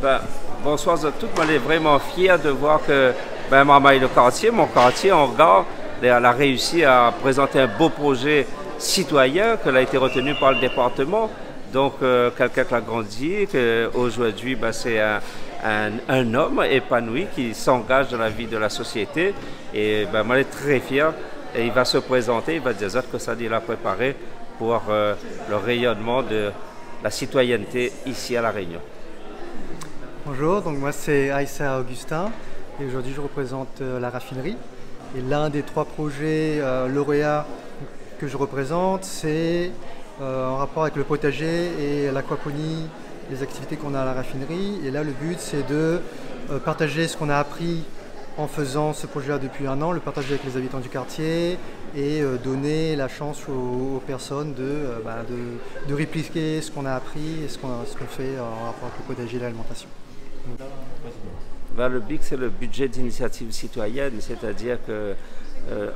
Ben, bonsoir à tous. On est vraiment fiers de voir que Maman et le quartier, mon quartier, en Gare, elle a réussi à présenter un beau projet citoyen qui a été retenu par le département. Donc, quelqu'un qui a grandi, qu'aujourd'hui, c'est un homme épanoui qui s'engage dans la vie de la société. Et moi, je suis très fier. Et il va se présenter, il va dire que ça il a préparé pour le rayonnement de la citoyenneté ici à La Réunion. Bonjour, donc moi c'est Aïssa Augustin et aujourd'hui je représente la raffinerie. Et l'un des trois projets lauréats que je représente, c'est en rapport avec le potager et l'aquaponie, les activités qu'on a à la raffinerie. Et là le but c'est de partager ce qu'on a appris en faisant ce projet-là depuis un an, le partager avec les habitants du quartier et donner la chance aux personnes de répliquer ce qu'on a appris et ce qu'on fait en rapport avec le potager et l'alimentation. Le BIC, c'est le budget d'initiative citoyenne, c'est-à-dire que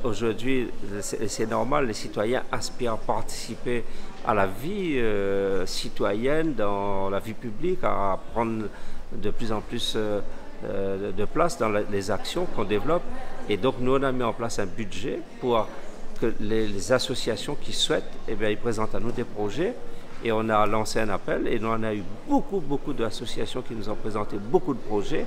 aujourd'hui, c'est normal, les citoyens aspirent à participer à la vie citoyenne, dans la vie publique, à prendre de plus en plus de place dans les actions qu'on développe. Et donc, nous, on a mis en place un budget pour que les associations qui souhaitent, ils présentent à nous des projets. Et on a lancé un appel et nous on a eu beaucoup d'associations qui nous ont présenté beaucoup de projets.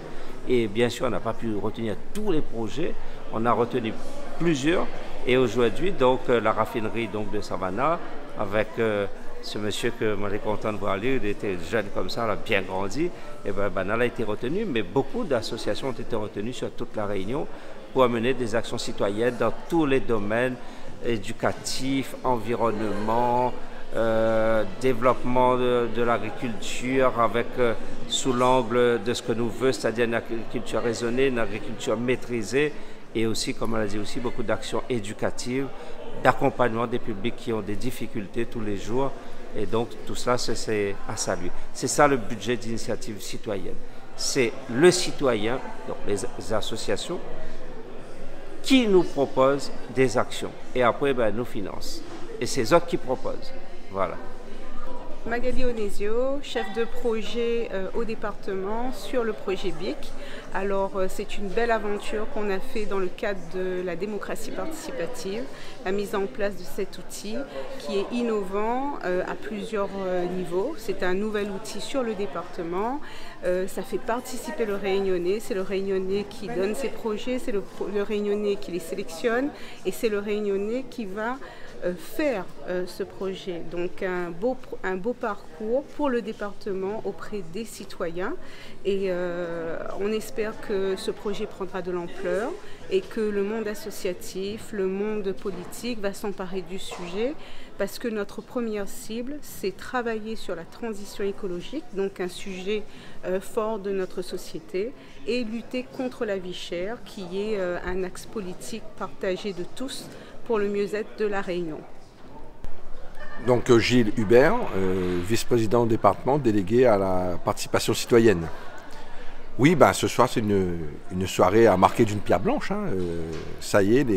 Et bien sûr, on n'a pas pu retenir tous les projets. On a retenu plusieurs. Et aujourd'hui, donc, la raffinerie de Savannah, avec ce monsieur que moi, je suis content de voir lui, il était jeune comme ça, il a bien grandi. Et elle a été retenu, mais beaucoup d'associations ont été retenues sur toute la Réunion pour mener des actions citoyennes dans tous les domaines éducatifs, environnement, développement de l'agriculture avec sous l'angle de ce que nous voulons, c'est-à-dire une agriculture raisonnée, une agriculture maîtrisée et aussi, comme on l'a dit aussi, beaucoup d'actions éducatives, d'accompagnement des publics qui ont des difficultés tous les jours. Et donc tout cela, c'est à saluer. C'est ça le budget d'initiative citoyenne. C'est le citoyen, donc les associations, qui nous proposent des actions et après nous financent. Et c'est eux qui proposent. Voilà. Magali Onesio, chef de projet au département sur le projet BIC. Alors c'est une belle aventure qu'on a fait dans le cadre de la démocratie participative, la mise en place de cet outil qui est innovant à plusieurs niveaux. C'est un nouvel outil sur le département, ça fait participer le Réunionnais, c'est le Réunionnais qui donne ses projets, c'est le Réunionnais qui les sélectionne et c'est le Réunionnais qui va faire ce projet. Donc un beau parcours pour le département auprès des citoyens et on espère que ce projet prendra de l'ampleur et que le monde associatif, le monde politique va s'emparer du sujet parce que notre première cible, c'est travailler sur la transition écologique, donc un sujet fort de notre société, et lutter contre la vie chère qui est un axe politique partagé de tous pour le mieux-être de la Réunion. Donc Gilles Hubert, vice-président du département délégué à la participation citoyenne. Oui, ce soir c'est une soirée à marquer d'une pierre blanche. Ça y est,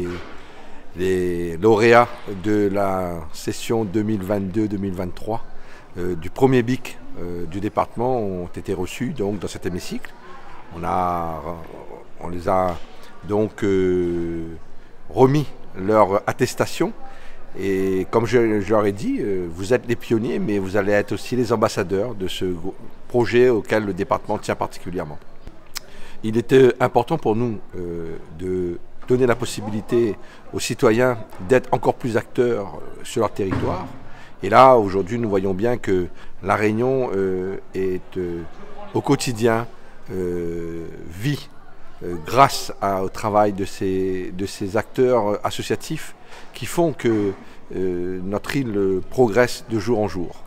les lauréats de la session 2022-2023 du premier BIC du département ont été reçus donc, dans cet hémicycle. On les a donc remis leur attestation. Et comme je leur ai dit, vous êtes les pionniers, mais vous allez être aussi les ambassadeurs de ce projet auquel le département tient particulièrement. Il était important pour nous de donner la possibilité aux citoyens d'être encore plus acteurs sur leur territoire. Et là, aujourd'hui, nous voyons bien que La Réunion est au quotidien, vit grâce au travail de ces acteurs associatifs qui font que notre île progresse de jour en jour.